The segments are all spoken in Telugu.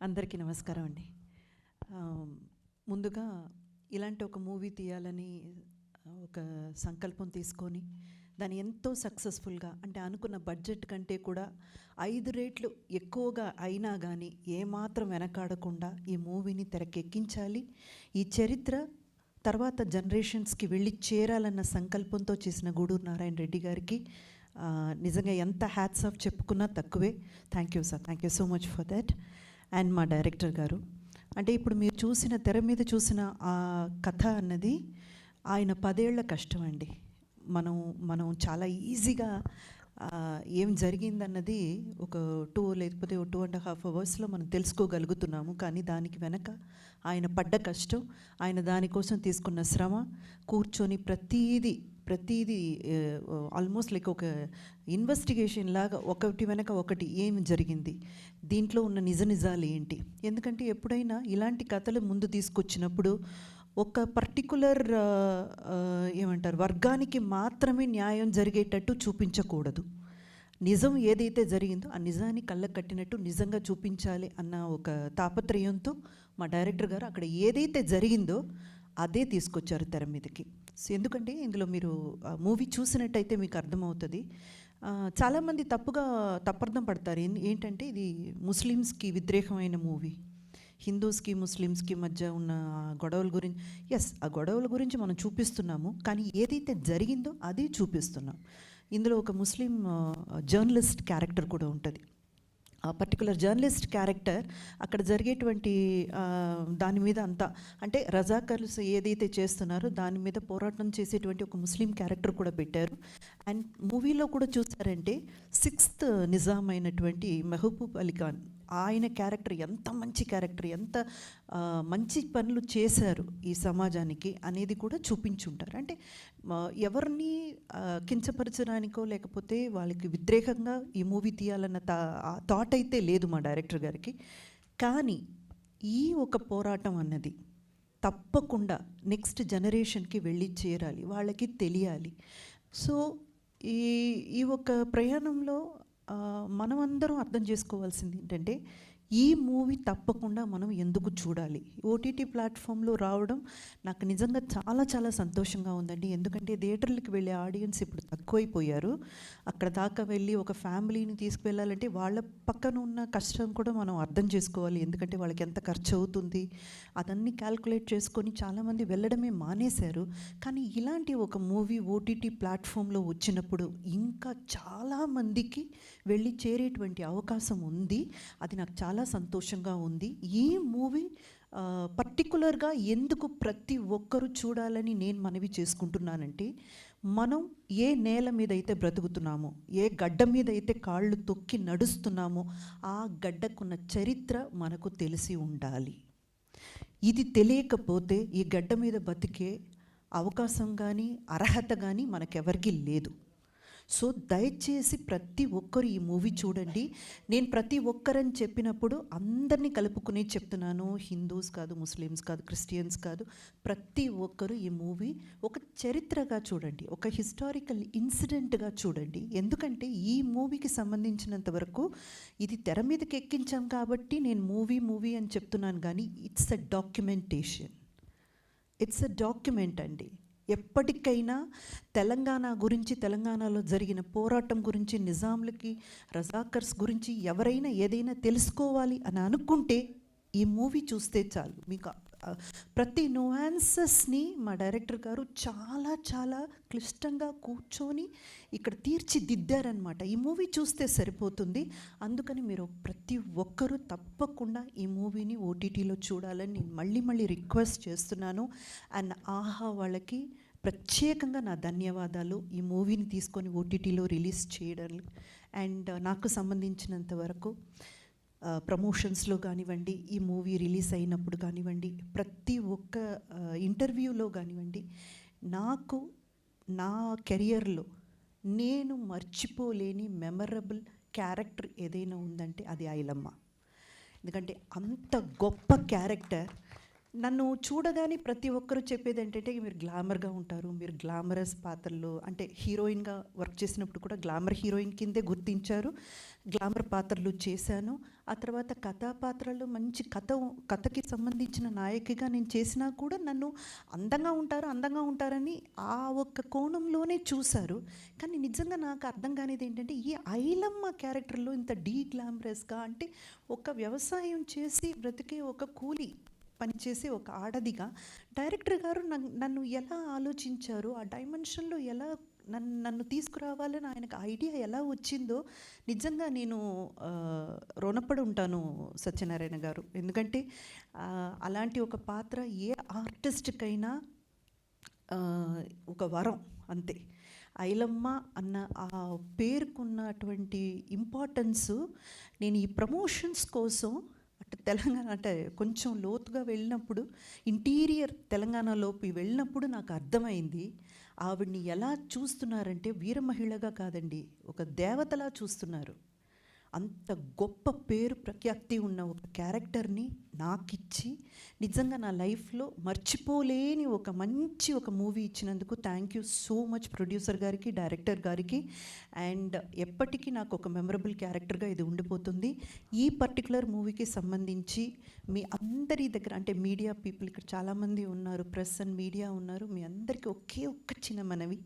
అందరికీ నమస్కారం అండి. ముందుగా ఇలాంటి ఒక మూవీ తీయాలని ఒక సంకల్పం తీసుకొని దాన్ని ఎంతో సక్సెస్ఫుల్గా, అంటే అనుకున్న బడ్జెట్ కంటే కూడా 5 రెట్లు ఎక్కువగా అయినా కానీ ఏమాత్రం వెనకాడకుండా ఈ మూవీని తెరకెక్కించాలి, ఈ చరిత్ర తర్వాత జనరేషన్స్కి వెళ్ళి చేరాలన్న సంకల్పంతో చేసిన గూడూరు నారాయణ రెడ్డి గారికి నిజంగా ఎంత హ్యాట్స్ ఆఫ్ చెప్పుకున్నా తక్కువే. Thank you sir, thank you so much for that. And మా డైరెక్టర్ గారు, అంటే ఇప్పుడు మీరు చూసిన తెర మీద చూసిన ఆ కథ అన్నది ఆయన 10 ఏళ్ల కష్టం అండి. మనం చాలా ఈజీగా ఏం జరిగిందన్నది ఒక 2 లేకపోతే 2.5 అవర్స్లో మనం తెలుసుకోగలుగుతున్నాము. కానీ దానికి వెనక ఆయన పడ్డ కష్టం, ఆయన దానికోసం తీసుకున్న శ్రమ, కూర్చొని ప్రతీది ఆల్మోస్ట్ లైక్ ఒక ఇన్వెస్టిగేషన్ లాగా ఒకటి వెనక ఒకటి ఏం జరిగింది, దీంట్లో ఉన్న నిజాలు ఏంటి. ఎందుకంటే ఎప్పుడైనా ఇలాంటి కథలు ముందు తీసుకొచ్చినప్పుడు ఒక పర్టికులర్ ఏమంటారు వర్గానికి మాత్రమే న్యాయం జరిగేటట్టు చూపించకూడదు. నిజం ఏదైతే జరిగిందో ఆ నిజాన్ని కళ్ళకు కట్టినట్టు నిజంగా చూపించాలి అన్న ఒక తాపత్రయంతో మా డైరెక్టర్ గారు అక్కడ ఏదైతే జరిగిందో అదే తీసుకొచ్చారు తెర మీదకి. సో ఎందుకంటే ఇందులో మీరు మూవీ చూసినట్టయితే మీకు అర్థమవుతుంది. చాలామంది తప్పర్థం పడతారు. ఏంటంటే ఇది ముస్లిమ్స్కి వ్యతిరేకమైన మూవీ, హిందూస్కి ముస్లిమ్స్కి మధ్య ఉన్న గొడవల గురించి. ఎస్, ఆ గొడవల గురించి మనం చూపిస్తున్నాము, కానీ ఏదైతే జరిగిందో అది చూపిస్తున్నాం. ఇందులో ఒక ముస్లిం జర్నలిస్ట్ క్యారెక్టర్ కూడా ఉంటుంది. ఆ పర్టికులర్ జర్నలిస్ట్ క్యారెక్టర్ అక్కడ జరిగేటువంటి దాని మీద అంతా, అంటే రజాకర్స్ ఏదైతే చేస్తున్నారో దాని మీద పోరాటం చేసేటువంటి ఒక ముస్లిం క్యారెక్టర్ కూడా పెట్టారు. అండ్ మూవీలో కూడా చూసారంటే 6th నిజాం అయినటువంటి మెహబూబ్ అలీ ఖాన్, ఆయన క్యారెక్టర్ ఎంత మంచి క్యారెక్టర్, ఎంత మంచి పనులు చేశారు ఈ సమాజానికి అనేది కూడా చూపించుంటారు. అంటే ఎవరిని కించపరచడానికో లేకపోతే వాళ్ళకి వ్యతిరేకంగా ఈ మూవీ తీయాలన్న థాట్ అయితే లేదు మా డైరెక్టర్ గారికి. కానీ ఈ ఒక పోరాటం అన్నది తప్పకుండా నెక్స్ట్ జనరేషన్కి వెళ్ళి చేరాలి, వాళ్ళకి తెలియాలి. సో ఈ ఒక ప్రయాణంలో మనమందరం అర్థం చేసుకోవాల్సింది ఏంటంటే ఈ మూవీ తప్పకుండా మనం ఎందుకు చూడాలి. ఓటీటీ ప్లాట్ఫామ్లో రావడం నాకు నిజంగా చాలా చాలా సంతోషంగా ఉందండి. ఎందుకంటే థియేటర్లకు వెళ్ళే ఆడియన్స్ ఇప్పుడు తక్కువైపోయారు. అక్కడ దాకా వెళ్ళి ఒక ఫ్యామిలీని తీసుకువెళ్ళాలంటే వాళ్ళ పక్కన ఉన్న కష్టం కూడా మనం అర్థం చేసుకోవాలి. ఎందుకంటే వాళ్ళకి ఎంత ఖర్చు అవుతుంది అదన్నీ క్యాల్కులేట్ చేసుకొని చాలామంది వెళ్ళడమే మానేశారు. కానీ ఇలాంటి ఒక మూవీ ఓటీటీ ప్లాట్ఫామ్లో వచ్చినప్పుడు ఇంకా చాలామందికి వెళ్ళి చేరేటువంటి అవకాశం ఉంది. అది నాకు చాలా సంతోషంగా ఉంది. ఈ మూవీ పర్టికులర్గా ఎందుకు ప్రతి ఒక్కరూ చూడాలని నేను మనవి చేసుకుంటున్నానంటే, మనం ఏ నేల మీద అయితే బ్రతుకుతున్నామో, ఏ గడ్డ మీద అయితే కాళ్ళు తొక్కి నడుస్తున్నామో ఆ గడ్డకున్న చరిత్ర మనకు తెలిసి ఉండాలి. ఇది తెలియకపోతే ఈ గడ్డ మీద బతికే అవకాశం కానీ అర్హత కానీ మనకెవరికి లేదు. సో దయచేసి ప్రతి ఒక్కరు ఈ మూవీ చూడండి. నేను ప్రతి ఒక్కరని చెప్పినప్పుడు అందరినీ కలుపుకుని చెప్తున్నాను. హిందూస్ కాదు, ముస్లిమ్స్ కాదు, క్రిస్టియన్స్ కాదు, ప్రతి ఒక్కరు ఈ మూవీ ఒక చరిత్రగా చూడండి, ఒక హిస్టారికల్ ఇన్సిడెంట్గా చూడండి. ఎందుకంటే ఈ మూవీకి సంబంధించినంత వరకు ఇది తెర మీదకి ఎక్కించాం కాబట్టి నేను మూవీ అని చెప్తున్నాను, కానీ it's a documentation, it's a document అండి. ఎప్పటికైనా తెలంగాణ గురించి, తెలంగాణలో జరిగిన పోరాటం గురించి, నిజాంలకి రజాకర్స్ గురించి ఎవరైనా ఏదైనా తెలుసుకోవాలి అని అనుకుంటే ఈ మూవీ చూస్తే చాలు. మీకు ప్రతి నువాన్సెస్ని మా డైరెక్టర్ గారు చాలా చాలా క్లిష్టంగా కూర్చొని ఇక్కడ తీర్చిదిద్దారనమాట. ఈ మూవీ చూస్తే సరిపోతుంది. అందుకని మీరు ప్రతి ఒక్కరూ తప్పకుండా ఈ మూవీని ఓటీటీలో చూడాలని నేను మళ్ళీ రిక్వెస్ట్ చేస్తున్నాను. అండ్ ఆహా వాళ్ళకి ప్రత్యేకంగా నా ధన్యవాదాలు ఈ మూవీని తీసుకొని ఓటీటీలో రిలీజ్ చేయడం. అండ్ నాకు సంబంధించినంత వరకు ప్రమోషన్స్లో కానివ్వండి, ఈ మూవీ రిలీజ్ అయినప్పుడు కానివ్వండి, ప్రతి ఒక్క ఇంటర్వ్యూలో కానివ్వండి, నాకు నా కెరియర్లో నేను మర్చిపోలేని మెమరబుల్ క్యారెక్టర్ ఏదైనా ఉందంటే అది ఐలమ్మ. ఎందుకంటే అంత గొప్ప క్యారెక్టర్. నన్ను చూడగానే ప్రతి ఒక్కరు చెప్పేది ఏంటంటే మీరు గ్లామర్గా ఉంటారు, మీరు గ్లామరస్ పాత్రలు అంటే హీరోయిన్గా వర్క్ చేసినప్పుడు కూడా గ్లామర్ హీరోయిన్ కిందే గుర్తించారు, గ్లామర్ పాత్రలు చేశాను. ఆ తర్వాత కథా పాత్రలు మంచి కథకి సంబంధించిన నాయకిగా నేను చేసినా కూడా నన్ను అందంగా ఉంటారని ఆ ఒక్క కోణంలోనే చూశారు. కానీ నిజంగా నాకు అర్థం కానిది ఏంటంటే ఈ ఐలమ్మ క్యారెక్టర్లో ఇంత గ్లామరస్గా అంటే ఒక వ్యవసాయం చేసి బ్రతికే ఒక కూలి పనిచేసే ఒక ఆడదిగా డైరెక్టర్ గారు నన్ను ఎలా ఆలోచించారు, ఆ డైమెన్షన్లో ఎలా నన్ను తీసుకురావాలని ఆయనకు ఐడియా ఎలా వచ్చిందో నిజంగా నేను రుణపడి ఉంటాను సత్యనారాయణ గారు. ఎందుకంటే అలాంటి ఒక పాత్ర ఏ ఆర్టిస్ట్కైనా ఒక వరం అంతే. ఐలమ్మ అన్న ఆ పేరుకున్నటువంటి ఇంపార్టెన్సు నేను ఈ ప్రమోషన్స్ కోసం తెలంగాణ అంటే కొంచెం లోతుగా వెళ్ళినప్పుడు ఇంటీరియర్ తెలంగాణలోకి వెళ్ళినప్పుడు నాకు అర్థమైంది ఆవిడ్ని ఎలా చూస్తున్నారంటే వీర మహిళగా కాదండి, ఒక దేవతలా చూస్తున్నారు. అంత గొప్ప పేరు ప్రఖ్యాతి ఉన్న ఒక క్యారెక్టర్ని నాకిచ్చి నిజంగా నా లైఫ్లో మర్చిపోలేని ఒక మంచి ఒక మూవీ ఇచ్చినందుకు thank you so much producer గారికి, డైరెక్టర్ గారికి. అండ్ ఎప్పటికీ నాకు ఒక మెమరబుల్ క్యారెక్టర్గా ఇది ఉండిపోతుంది. ఈ పర్టికులర్ మూవీకి సంబంధించి మీ అందరి దగ్గర అంటే మీడియా పీపుల్ ఇక్కడ చాలామంది ఉన్నారు, ప్రెస్ అండ్ మీడియా ఉన్నారు, మీ అందరికీ ఒక్క చిన్న మనవి,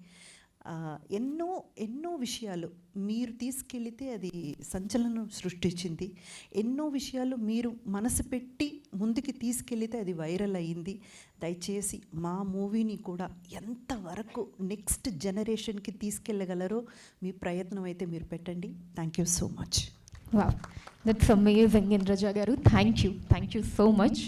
ఎన్నో విషయాలు మీరు తీసుకెళితే అది సంచలనం సృష్టించింది. ఎన్నో విషయాలు మీరు మనసు పెట్టి ముందుకి తీసుకెళితే అది వైరల్ అయ్యింది. దయచేసి మా మూవీని కూడా ఎంతవరకు నెక్స్ట్ జనరేషన్కి తీసుకెళ్ళగలరో మీ ప్రయత్నం అయితే మీరు పెట్టండి. Thank you so much. Wow, that's amazing Indraja గారు. Thank you so much.